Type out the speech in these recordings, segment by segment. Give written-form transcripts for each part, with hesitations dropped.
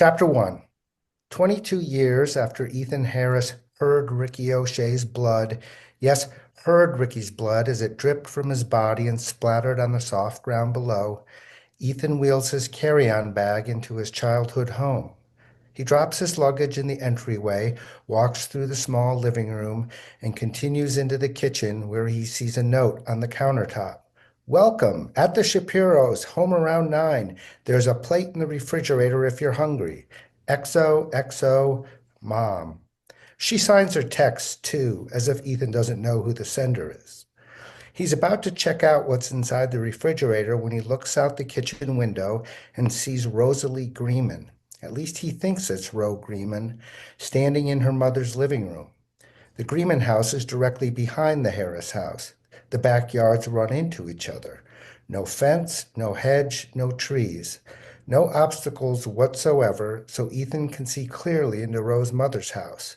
Chapter 1. 22 years after Ethan Harris heard Ricky O'Shea's blood, yes, heard Ricky's blood as it dripped from his body and splattered on the soft ground below, Ethan wheels his carry-on bag into his childhood home. He drops his luggage in the entryway, walks through the small living room, and continues into the kitchen where he sees a note on the countertop. Welcome, at the Shapiros, home around 9. There's a plate in the refrigerator if you're hungry. XOXO, Mom. She signs her text, too, as if Ethan doesn't know who the sender is. He's about to check out what's inside the refrigerator when he looks out the kitchen window and sees Rosalie Greeman. At least he thinks it's Ro Greeman, standing in her mother's living room. The Greeman house is directly behind the Harris house. The backyards run into each other. No fence, no hedge, no trees. No obstacles whatsoever, so Ethan can see clearly into Ro's mother's house.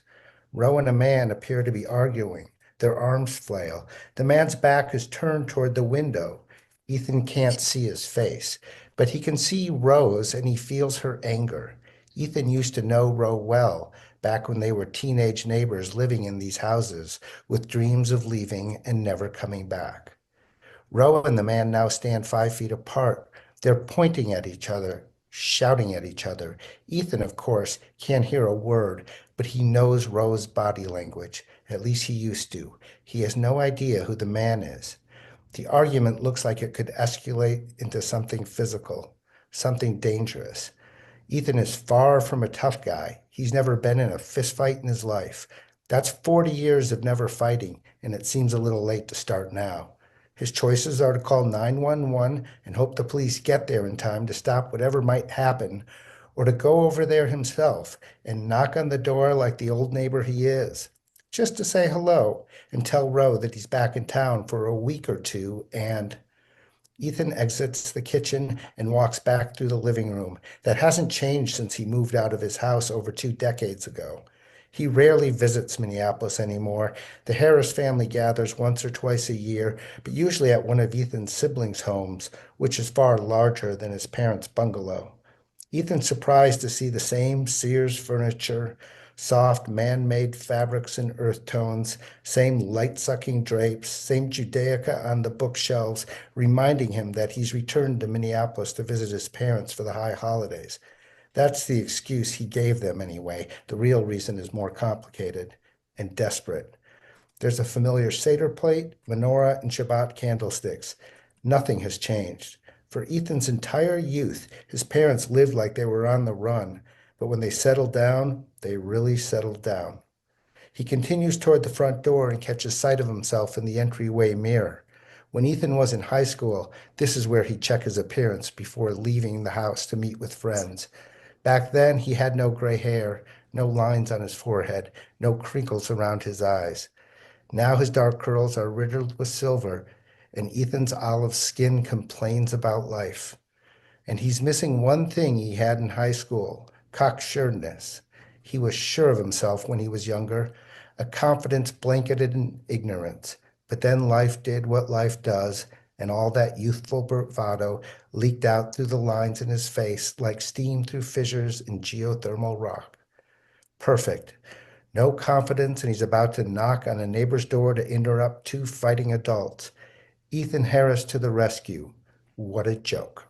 Ro and a man appear to be arguing. Their arms flail. The man's back is turned toward the window. Ethan can't see his face, but he can see Ro's and he feels her anger. Ethan used to know Ro well, back when they were teenage neighbors living in these houses, with dreams of leaving and never coming back. Ro and the man now stand 5 feet apart. They're pointing at each other, shouting at each other. Ethan, of course, can't hear a word, but he knows Ro's body language. At least he used to. He has no idea who the man is. The argument looks like it could escalate into something physical, something dangerous. Ethan is far from a tough guy. He's never been in a fist fight in his life. That's 40 years of never fighting, and it seems a little late to start now. His choices are to call 911 and hope the police get there in time to stop whatever might happen, or to go over there himself and knock on the door like the old neighbor he is, just to say hello and tell Ro that he's back in town for a week or two. And Ethan exits the kitchen and walks back through the living room. That hasn't changed since he moved out of his house over 2 decades ago. He rarely visits Minneapolis anymore. The Harris family gathers once or twice a year, but usually at one of Ethan's siblings' homes, which is far larger than his parents' bungalow. Ethan's surprised to see the same Sears furniture, soft man-made fabrics and earth tones, same light-sucking drapes, same Judaica on the bookshelves, reminding him that he's returned to Minneapolis to visit his parents for the high holidays. That's the excuse he gave them anyway. The real reason is more complicated and desperate. There's a familiar Seder plate, menorah, and Shabbat candlesticks. Nothing has changed. For Ethan's entire youth, his parents lived like they were on the run, but when they settled down, they really settled down. He continues toward the front door and catches sight of himself in the entryway mirror. When Ethan was in high school, this is where he'd check his appearance before leaving the house to meet with friends. Back then, he had no gray hair, no lines on his forehead, no crinkles around his eyes. Now his dark curls are riddled with silver, and Ethan's olive skin complains about life. And he's missing one thing he had in high school, cocksureness. He was sure of himself when he was younger, a confidence blanketed in ignorance. But then life did what life does, and all that youthful bravado leaked out through the lines in his face like steam through fissures in geothermal rock. Perfect. No confidence, and he's about to knock on a neighbor's door to interrupt two fighting adults. Ethan Harris to the rescue. What a joke.